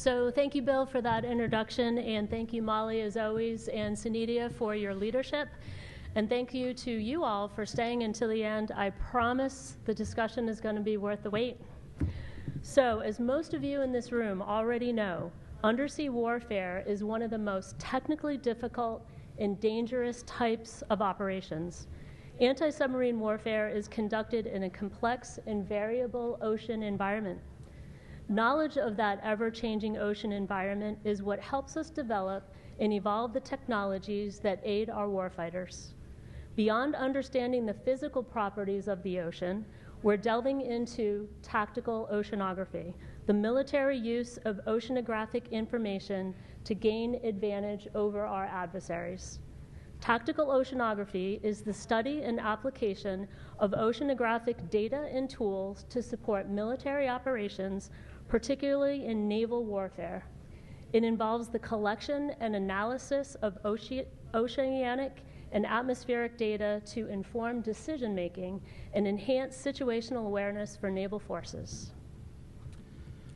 So thank you, Bill, for that introduction, and thank you, Molly, as always, and SENEDIA for your leadership. And thank you to you all for staying until the end. I promise the discussion is going to be worth the wait. So, as most of you in this room already know, undersea warfare is one of the most technically difficult and dangerous types of operations. Anti-submarine warfare is conducted in a complex and variable ocean environment. Knowledge of that ever-changing ocean environment is what helps us develop and evolve the technologies that aid our warfighters. Beyond understanding the physical properties of the ocean, we're delving into tactical oceanography, the military use of oceanographic information to gain advantage over our adversaries. Tactical oceanography is the study and application of oceanographic data and tools to support military operations, particularly in naval warfare. It involves the collection and analysis of oceanic and atmospheric data to inform decision-making and enhance situational awareness for naval forces.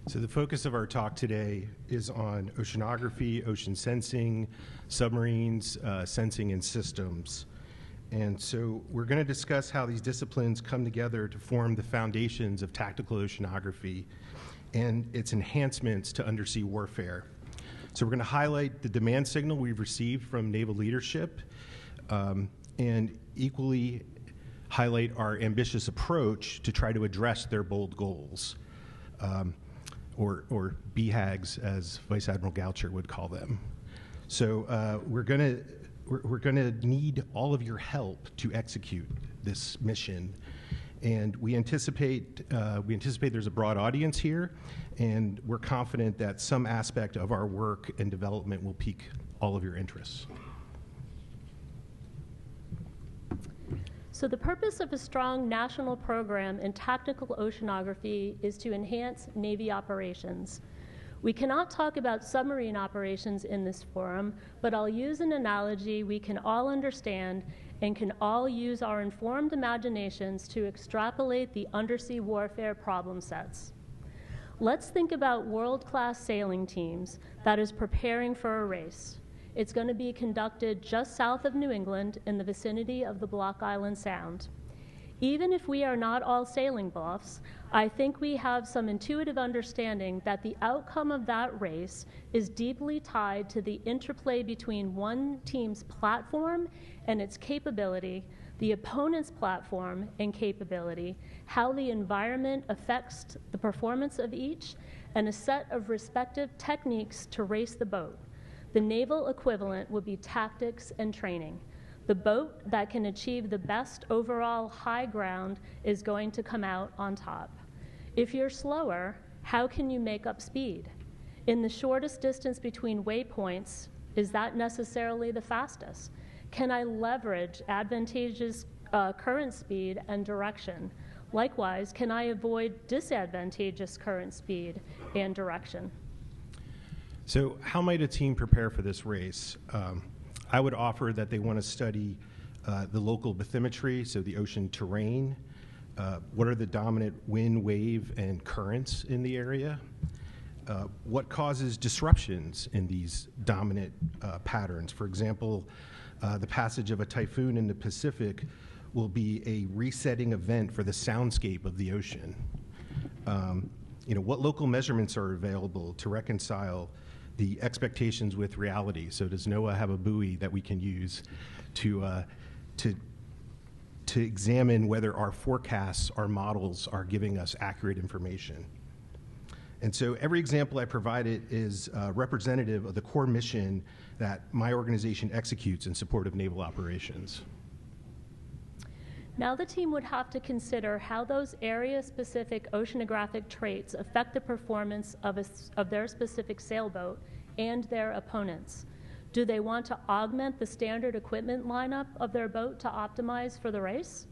So the focus of our talk today is on oceanography, ocean sensing, submarines, sensing, and systems. And so we're going to discuss how these disciplines come together to form the foundations of tactical oceanography and its enhancements to undersea warfare. So we're going to highlight the demand signal we've received from naval leadership and equally highlight our ambitious approach to try to address their bold goals, or BHAGs, as Vice Admiral Goucher would call them. So we're gonna need all of your help to execute this mission. And we anticipate there's a broad audience here, and we're confident that some aspect of our work and development will pique all of your interests. So the purpose of a strong national program in tactical oceanography is to enhance Navy operations. We cannot talk about submarine operations in this forum, but I'll use an analogy we can all understand and can all use our informed imaginations to extrapolate the undersea warfare problem sets. Let's think about world-class sailing teams that is preparing for a race. It's going to be conducted just south of New England in the vicinity of the Block Island Sound. Even if we are not all sailing buffs, I think we have some intuitive understanding that the outcome of that race is deeply tied to the interplay between one team's platform and its capability, the opponent's platform and capability, how the environment affects the performance of each, and a set of respective techniques to race the boat. The naval equivalent would be tactics and training. The boat that can achieve the best overall high ground is going to come out on top. If you're slower, how can you make up speed? In the shortest distance between waypoints, is that necessarily the fastest? Can I leverage advantageous current speed and direction? Likewise, can I avoid disadvantageous current speed and direction? So how might a team prepare for this race? I would offer that they want to study the local bathymetry, so the ocean terrain. What are the dominant wind, wave, and currents in the area? What causes disruptions in these dominant patterns? For example, the passage of a typhoon in the Pacific will be a resetting event for the soundscape of the ocean. What local measurements are available to reconcile the expectations with reality? So does NOAA have a buoy that we can use to examine whether our forecasts, our models are giving us accurate information? And so every example I provided is representative of the core mission that my organization executes in support of naval operations. Now the team would have to consider how those area-specific oceanographic traits affect the performance of their specific sailboat and their opponents. Do they want to augment the standard equipment lineup of their boat to optimize for the race?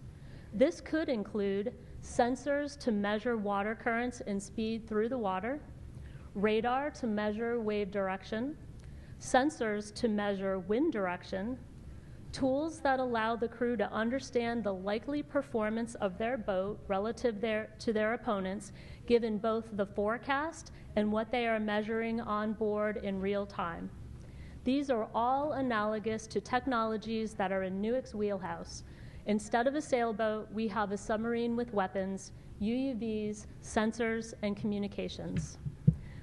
This could include sensors to measure water currents and speed through the water, radar to measure wave direction, sensors to measure wind direction, Tools that allow the crew to understand the likely performance of their boat relative to their opponents, given both the forecast and what they are measuring on board in real time. These are all analogous to technologies that are in Newark's wheelhouse. Instead of a sailboat, we have a submarine with weapons, UUVs, sensors, and communications.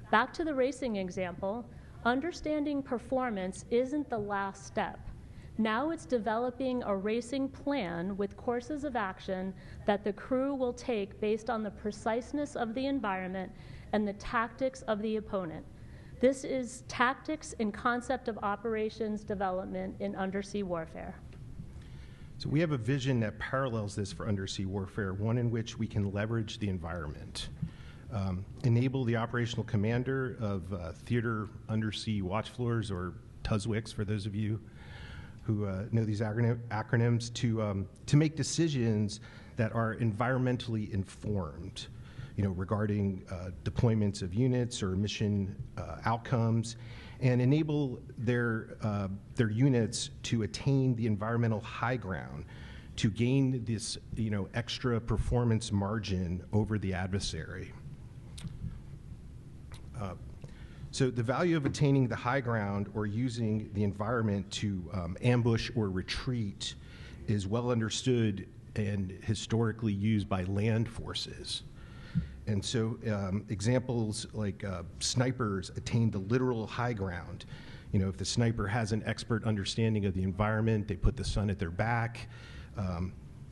Back to the racing example, understanding performance isn't the last step. Now it's developing a racing plan with courses of action that the crew will take based on the preciseness of the environment and the tactics of the opponent. This is tactics and concept of operations development in undersea warfare. So we have a vision that parallels this for undersea warfare, one in which we can leverage the environment, enable the operational commander of theater undersea watch floors, or TUSWICs for those of you who know these acronyms, to make decisions that are environmentally informed, regarding deployments of units or mission outcomes, and enable their units to attain the environmental high ground, to gain this extra performance margin over the adversary. So the value of attaining the high ground or using the environment to ambush or retreat is well understood and historically used by land forces. And so examples like snipers attain the literal high ground. If the sniper has an expert understanding of the environment, they put the sun at their back,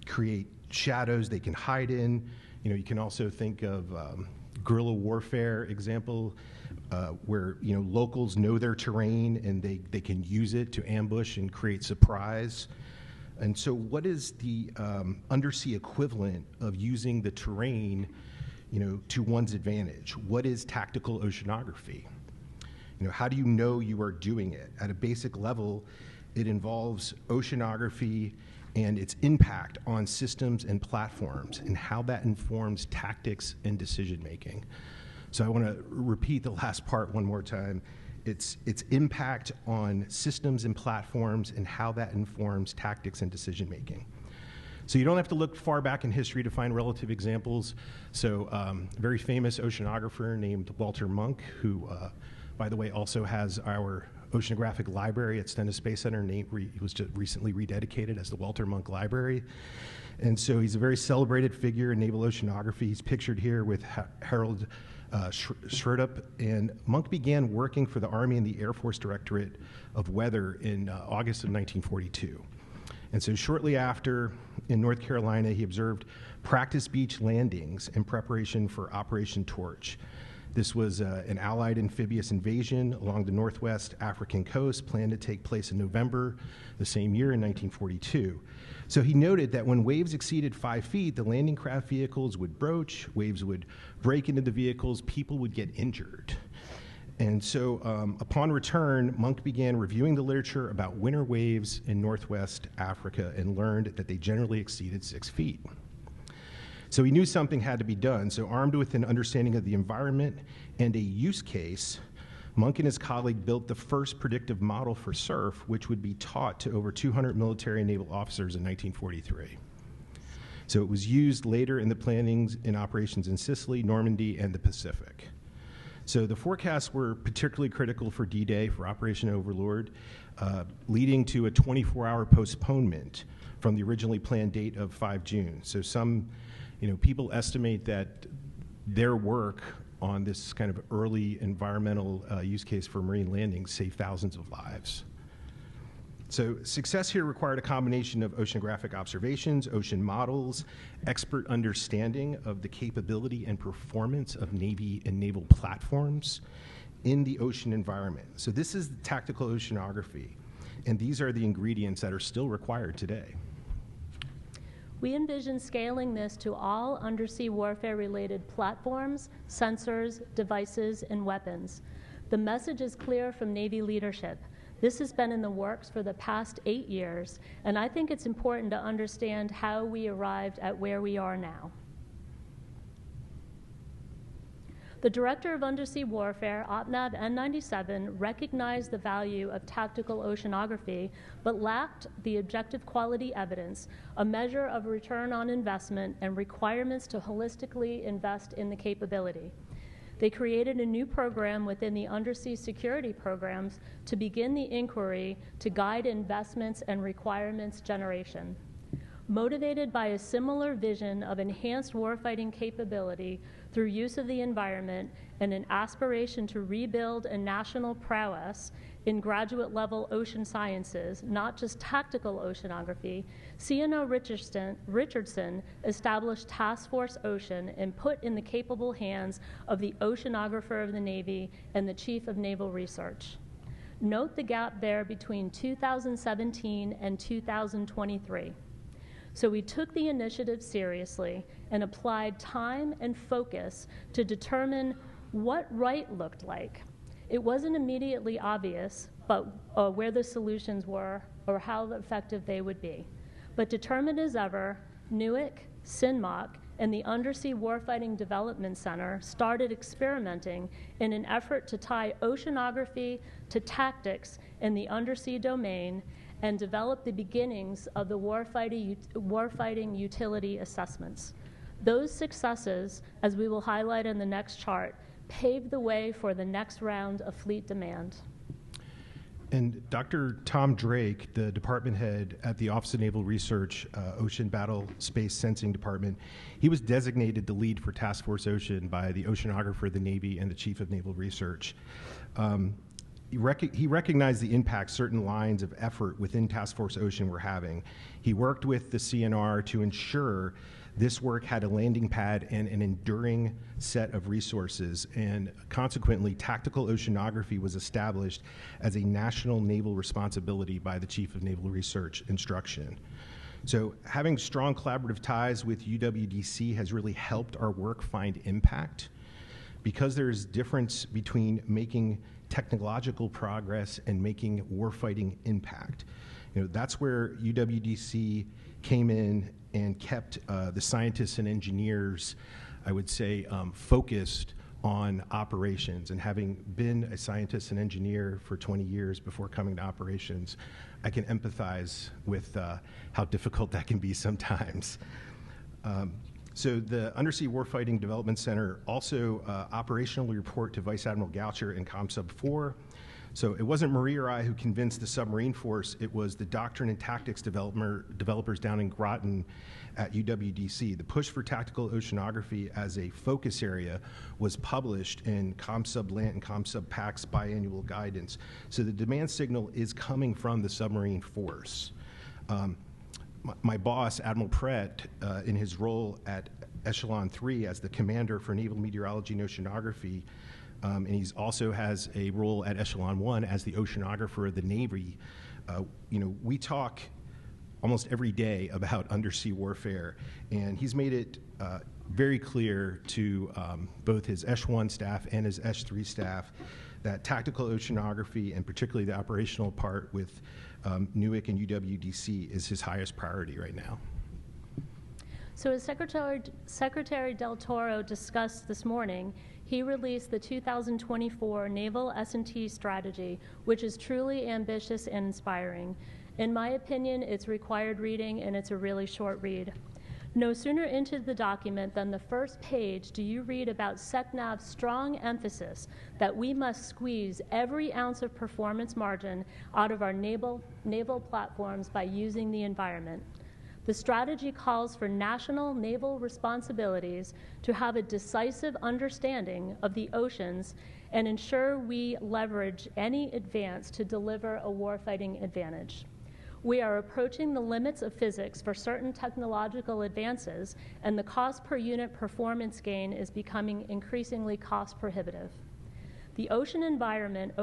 create shadows they can hide in. You can also think of guerrilla warfare example, where locals know their terrain and they can use it to ambush and create surprise. And so what is the undersea equivalent of using the terrain to one's advantage? What is tactical oceanography? How do you know you are doing it? At a basic level, it involves oceanography and its impact on systems and platforms and how that informs tactics and decision making. So I want to repeat the last part one more time. Its impact on systems and platforms and how that informs tactics and decision making. So you don't have to look far back in history to find relative examples. So a very famous oceanographer named Walter Munk, who, by the way, also has our oceanographic library at Stennis Space Center. He was just recently rededicated as the Walter Munk Library. And so he's a very celebrated figure in naval oceanography. He's pictured here with Harold Schroedup. And Munk began working for the Army and the Air Force Directorate of Weather in August of 1942. And so shortly after, in North Carolina, he observed practice beach landings in preparation for Operation Torch. This was an Allied amphibious invasion along the northwest African coast, planned to take place in November the same year in 1942. So he noted that when waves exceeded 5 feet, the landing craft vehicles would broach, waves would break into the vehicles, people would get injured. And so upon return, Munk began reviewing the literature about winter waves in Northwest Africa and learned that they generally exceeded 6 feet. So he knew something had to be done. So armed with an understanding of the environment and a use case, Munk and his colleague built the first predictive model for surf, which would be taught to over 200 military and naval officers in 1943. So it was used later in the plannings in operations in Sicily, Normandy, and the Pacific. So the forecasts were particularly critical for D-Day, for Operation Overlord, leading to a 24-hour postponement from the originally planned date of 5 June. So some people estimate that their work on this kind of early environmental use case for marine landings saved thousands of lives. So success here required a combination of oceanographic observations, ocean models, expert understanding of the capability and performance of Navy and naval platforms in the ocean environment. So this is the tactical oceanography, and these are the ingredients that are still required today. We envision scaling this to all undersea warfare-related platforms, sensors, devices, and weapons. The message is clear from Navy leadership. This has been in the works for the past 8 years, and I think it's important to understand how we arrived at where we are now. The director of undersea warfare, OPNAV N97, recognized the value of tactical oceanography, but lacked the objective quality evidence, a measure of return on investment, and requirements to holistically invest in the capability. They created a new program within the undersea security programs to begin the inquiry to guide investments and requirements generation. Motivated by a similar vision of enhanced warfighting capability through use of the environment and an aspiration to rebuild a national prowess in graduate-level ocean sciences, not just tactical oceanography, CNO Richardson established Task Force Ocean and put in the capable hands of the Oceanographer of the Navy and the Chief of Naval Research. Note the gap there between 2017 and 2023. So we took the initiative seriously and applied time and focus to determine what right looked like. It wasn't immediately obvious but where the solutions were or how effective they would be. But determined as ever, NUIC, CINMOC, and the Undersea Warfighting Development Center started experimenting in an effort to tie oceanography to tactics in the undersea domain and develop the beginnings of the warfighting utility assessments. Those successes, as we will highlight in the next chart, paved the way for the next round of fleet demand. And Dr. Tom Drake, the department head at the Office of Naval Research, Ocean Battle Space Sensing Department, he was designated the lead for Task Force Ocean by the Oceanographer of the Navy and the Chief of Naval Research. He recognized the impact certain lines of effort within Task Force Ocean were having. He worked with the CNR to ensure this work had a landing pad and an enduring set of resources, and consequently, tactical oceanography was established as a national naval responsibility by the Chief of Naval Research instruction. So having strong collaborative ties with UWDC has really helped our work find impact, because there's difference between making technological progress and making warfighting impact. You know, that's where UWDC came in and kept the scientists and engineers, I would say, focused on operations. And having been a scientist and engineer for 20 years before coming to operations, I can empathize with how difficult that can be sometimes. So the Undersea Warfighting Development Center also operationally report to Vice Admiral Goucher in ComSub 4. So it wasn't Marie or I who convinced the submarine force, it was the doctrine and tactics developers down in Groton at UWDC. The push for tactical oceanography as a focus area was published in ComSub Lant and ComSub PAC's biannual guidance. So the demand signal is coming from the submarine force. My boss, Admiral Pratt, in his role at Echelon 3 as the commander for Naval Meteorology and Oceanography, and he also has a role at Echelon 1 as the Oceanographer of the Navy. You know, we talk almost every day about undersea warfare, and he's made it very clear to both his ESH-1 staff and his ESH-3 staff that tactical oceanography, and particularly the operational part with NUIC and UWDC, is his highest priority right now. So as Secretary Del Toro discussed this morning, he released the 2024 Naval S&T Strategy, which is truly ambitious and inspiring. In my opinion, it's required reading, and it's a really short read. No sooner into the document than the first page do you read about SecNav's strong emphasis that we must squeeze every ounce of performance margin out of our naval platforms by using the environment. The strategy calls for national naval responsibilities to have a decisive understanding of the oceans and ensure we leverage any advance to deliver a warfighting advantage. We are approaching the limits of physics for certain technological advances, and the cost per unit performance gain is becoming increasingly cost prohibitive. The ocean environment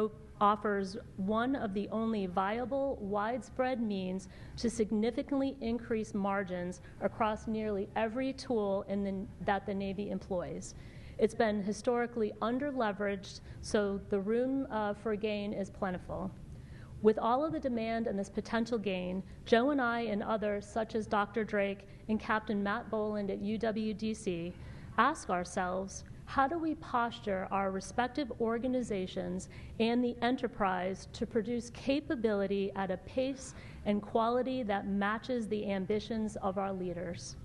offers one of the only viable, widespread means to significantly increase margins across nearly every tool that the Navy employs. It's been historically under-leveraged, so the room for gain is plentiful. With all of the demand and this potential gain, Joe and I and others, such as Dr. Drake and Captain Matt Boland at UWDC, ask ourselves, How do we posture our respective organizations and the enterprise to produce capability at a pace and quality that matches the ambitions of our leaders?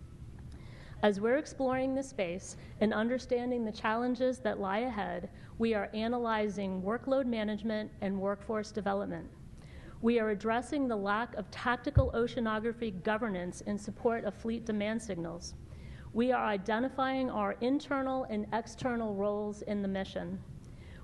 As we're exploring this space and understanding the challenges that lie ahead, we are analyzing workload management and workforce development. We are addressing the lack of tactical oceanography governance in support of fleet demand signals. We are identifying our internal and external roles in the mission.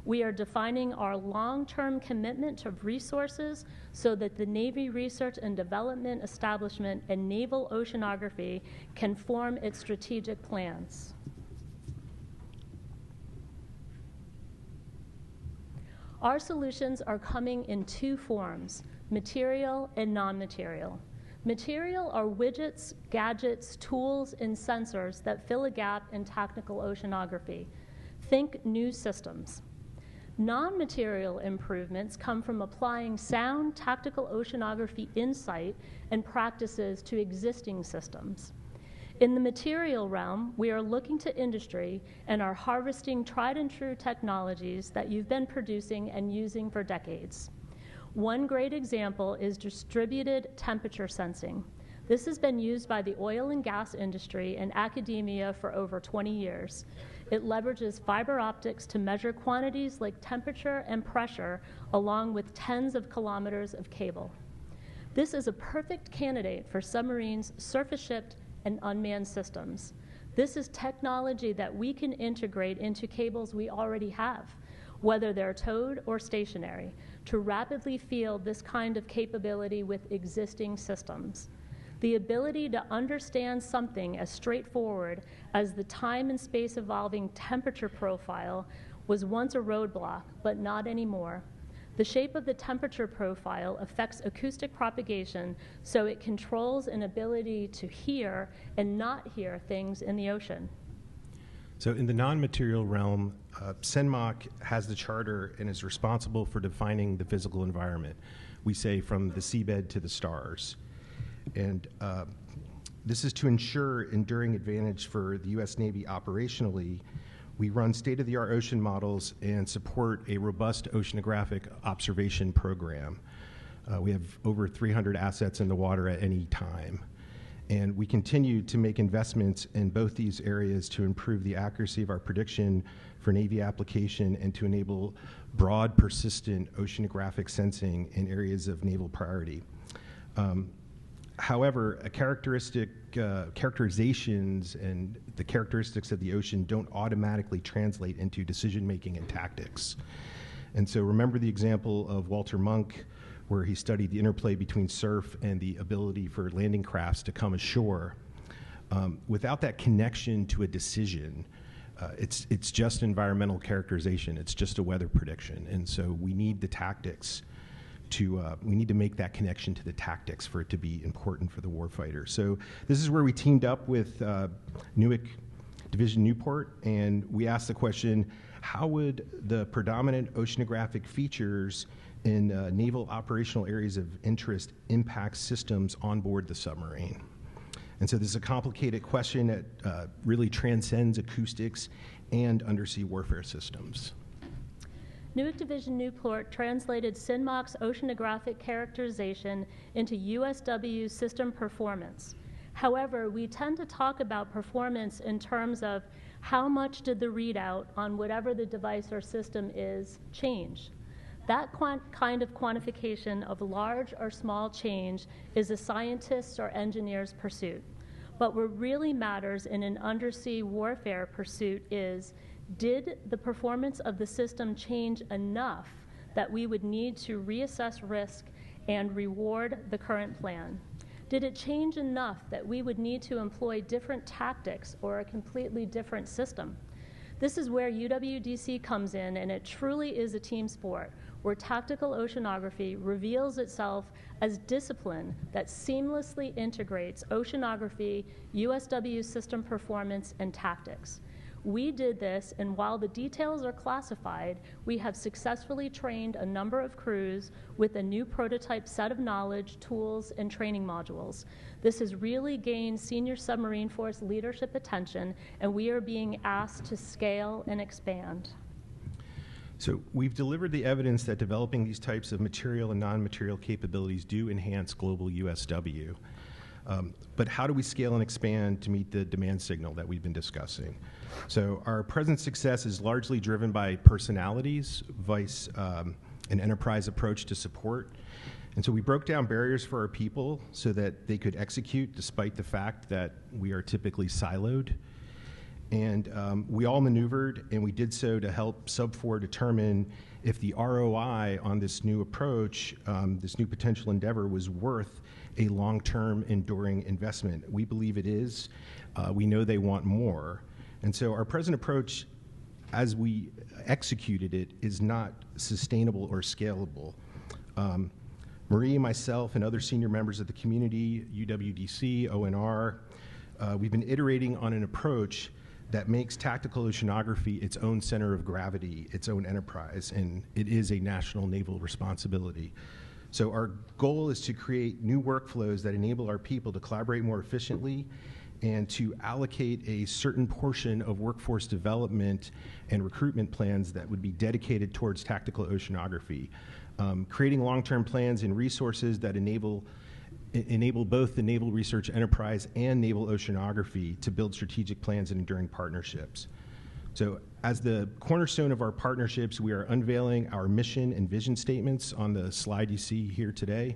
We are defining our long-term commitment to resources so that the Navy Research and Development Establishment and Naval Oceanography can form its strategic plans. Our solutions are coming in two forms, material and non-material. Material are widgets, gadgets, tools, and sensors that fill a gap in tactical oceanography. Think new systems. Non-material improvements come from applying sound tactical oceanography insight and practices to existing systems. In the material realm, we are looking to industry and are harvesting tried and true technologies that you've been producing and using for decades. One great example is distributed temperature sensing. This has been used by the oil and gas industry and academia for over 20 years. It leverages fiber optics to measure quantities like temperature and pressure along with tens of kilometers of cable. This is a perfect candidate for submarines, surface shipped, and unmanned systems. This is technology that we can integrate into cables we already have, whether they're towed or stationary, to rapidly field this kind of capability with existing systems. The ability to understand something as straightforward as the time and space evolving temperature profile was once a roadblock, but not anymore. The shape of the temperature profile affects acoustic propagation, so it controls an ability to hear and not hear things in the ocean. So in the non-material realm, CENMOC has the charter and is responsible for defining the physical environment. We say from the seabed to the stars. And this is to ensure enduring advantage for the U.S. Navy operationally. We run state-of-the-art ocean models and support a robust oceanographic observation program. We have over 300 assets in the water at any time. And we continue to make investments in both these areas to improve the accuracy of our prediction for Navy application and to enable broad, persistent oceanographic sensing in areas of naval priority. However, characterizations and the characteristics of the ocean don't automatically translate into decision-making and tactics. And so remember the example of Walter Monk, where he studied the interplay between surf and the ability for landing crafts to come ashore. Without that connection to a decision, it's just environmental characterization. It's just a weather prediction. And so we need the tactics we need to make that connection to the tactics for it to be important for the warfighter. So this is where we teamed up with Newark Division Newport, and we asked the question, how would the predominant oceanographic features in naval operational areas of interest impact systems on board the submarine? And so this is a complicated question that really transcends acoustics and undersea warfare systems. Newark Division Newport translated CENMOC's oceanographic characterization into USW system performance. However, we tend to talk about performance in terms of how much did the readout on whatever the device or system is change. That kind of quantification of large or small change is a scientist's or engineer's pursuit. But what really matters in an undersea warfare pursuit is, did the performance of the system change enough that we would need to reassess risk and reward the current plan? Did it change enough that we would need to employ different tactics or a completely different system? This is where UWDC comes in, and it truly is a team sport, where tactical oceanography reveals itself as discipline that seamlessly integrates oceanography, USW system performance, and tactics. We did this, and while the details are classified, we have successfully trained a number of crews with a new prototype set of knowledge, tools, and training modules. This has really gained senior submarine force leadership attention, and we are being asked to scale and expand. So we've delivered the evidence that developing these types of material and non-material capabilities do enhance global USW. But how do we scale and expand to meet the demand signal that we've been discussing? So our present success is largely driven by personalities, vice an enterprise approach to support. And so we broke down barriers for our people so that they could execute despite the fact that we are typically siloed. And we all maneuvered, and we did so to help Sub 4 determine if the ROI on this new approach, this new potential endeavor, was worth a long-term enduring investment. We believe it is. We know they want more. And so our present approach, as we executed it, is not sustainable or scalable. Marie, myself, and other senior members of the community, UWDC, ONR, we've been iterating on an approach that makes tactical oceanography its own center of gravity, its own enterprise, and it is a national naval responsibility. So our goal is to create new workflows that enable our people to collaborate more efficiently and to allocate a certain portion of workforce development and recruitment plans that would be dedicated towards tactical oceanography, creating long-term plans and resources that enable both the Naval Research Enterprise and Naval Oceanography to build strategic plans and enduring partnerships. So as the cornerstone of our partnerships, we are unveiling our mission and vision statements on the slide you see here today.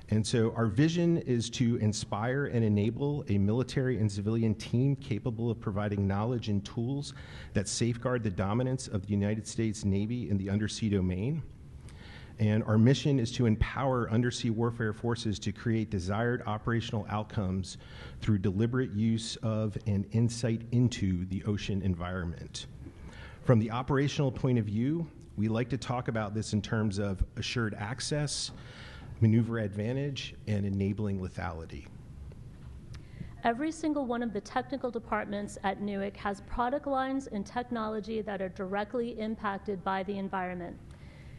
And so our vision is to inspire and enable a military and civilian team capable of providing knowledge and tools that safeguard the dominance of the United States Navy in the undersea domain. And our mission is to empower undersea warfare forces to create desired operational outcomes through deliberate use of and insight into the ocean environment. From the operational point of view, we like to talk about this in terms of assured access, maneuver advantage, and enabling lethality. Every single one of the technical departments at NUIC has product lines and technology that are directly impacted by the environment.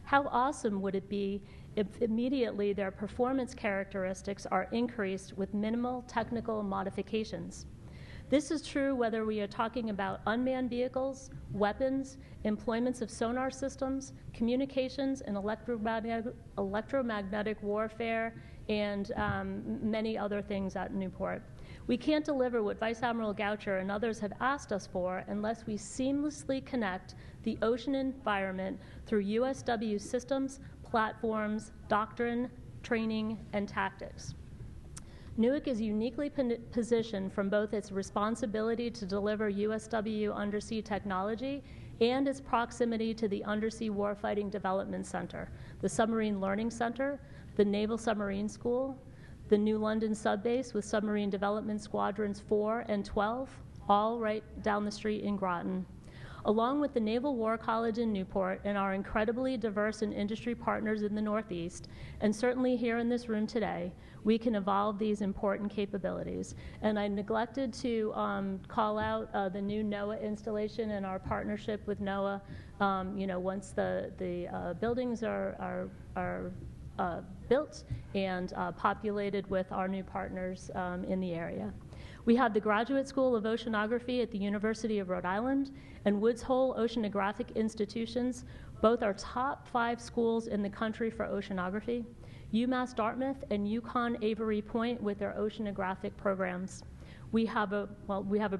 How awesome would it be if immediately their performance characteristics are increased with minimal technical modifications? This is true whether we are talking about unmanned vehicles, weapons, employments of sonar systems, communications and electromagnetic warfare, and many other things at Newport. We can't deliver what Vice Admiral Goucher and others have asked us for unless we seamlessly connect the ocean environment through USW systems, platforms, doctrine, training, and tactics. NUIC is uniquely positioned from both its responsibility to deliver USW undersea technology and its proximity to the Undersea Warfighting Development Center, the Submarine Learning Center, the Naval Submarine School, the New London Subbase with Submarine Development Squadrons 4 and 12, all right down the street in Groton, along with the Naval War College in Newport and our incredibly diverse and industry partners in the Northeast, and certainly here in this room today, we can evolve these important capabilities. And I neglected to call out the new NOAA installation and our partnership with NOAA. Once the buildings are built and populated with our new partners in the area. We have the Graduate School of Oceanography at the University of Rhode Island and Woods Hole Oceanographic Institutions. Both are top 5 schools in the country for oceanography. UMass Dartmouth and UConn Avery Point with their oceanographic programs. We have a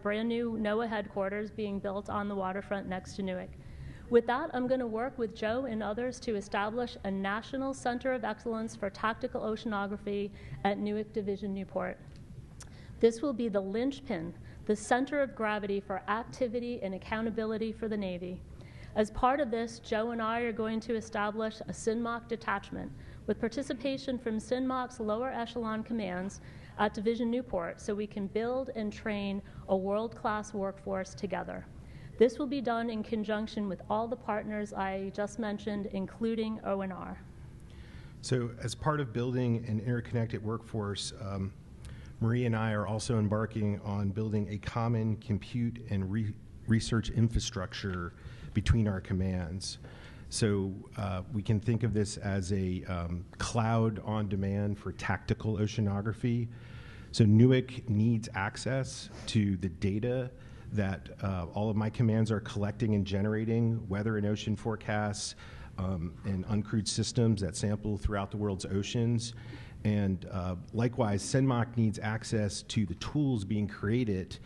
brand new NOAA headquarters being built on the waterfront next to NUIC. With that, I'm going to work with Joe and others to establish a National Center of Excellence for Tactical Oceanography at NUIC Division Newport. This will be the linchpin, the center of gravity for activity and accountability for the Navy. As part of this, Joe and I are going to establish a CINMOC detachment with participation from CINMOC's lower echelon commands at Division Newport so we can build and train a world-class workforce together. This will be done in conjunction with all the partners I just mentioned, including ONR. So as part of building an interconnected workforce, Marie and I are also embarking on building a common compute and research infrastructure between our commands. So we can think of this as a cloud on demand for tactical oceanography. So NUIC needs access to the data that all of my commands are collecting and generating, weather and ocean forecasts, and uncrewed systems that sample throughout the world's oceans. And likewise, CENMOC needs access to the tools being created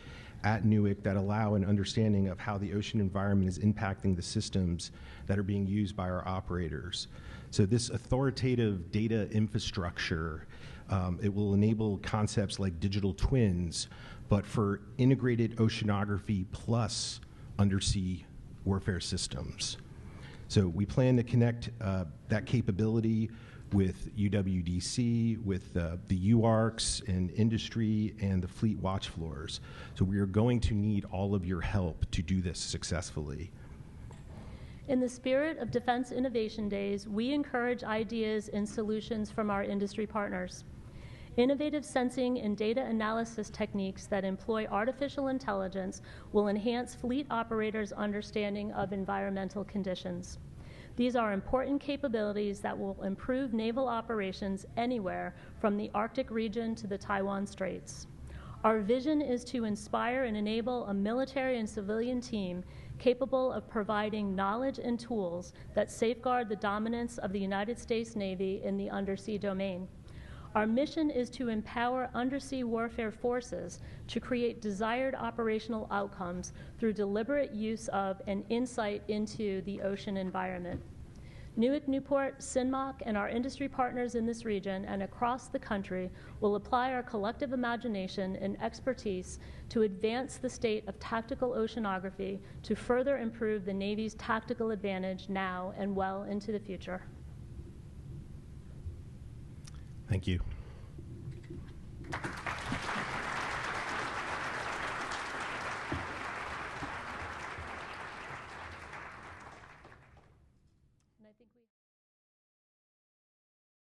at NUIC that allow an understanding of how the ocean environment is impacting the systems that are being used by our operators. So this authoritative data infrastructure, it will enable concepts like digital twins, but for integrated oceanography plus undersea warfare systems. So we plan to connect that capability with UWDC, with the UARCs and industry and the fleet watch floors. So we are going to need all of your help to do this successfully. In the spirit of Defense Innovation Days, we encourage ideas and solutions from our industry partners. Innovative sensing and data analysis techniques that employ artificial intelligence will enhance fleet operators' understanding of environmental conditions. These are important capabilities that will improve naval operations anywhere from the Arctic region to the Taiwan Straits. Our vision is to inspire and enable a military and civilian team capable of providing knowledge and tools that safeguard the dominance of the United States Navy in the undersea domain. Our mission is to empower undersea warfare forces to create desired operational outcomes through deliberate use of and insight into the ocean environment. NUIC, Newport, CENMOC, and our industry partners in this region and across the country will apply our collective imagination and expertise to advance the state of tactical oceanography to further improve the Navy's tactical advantage now and well into the future. Thank you.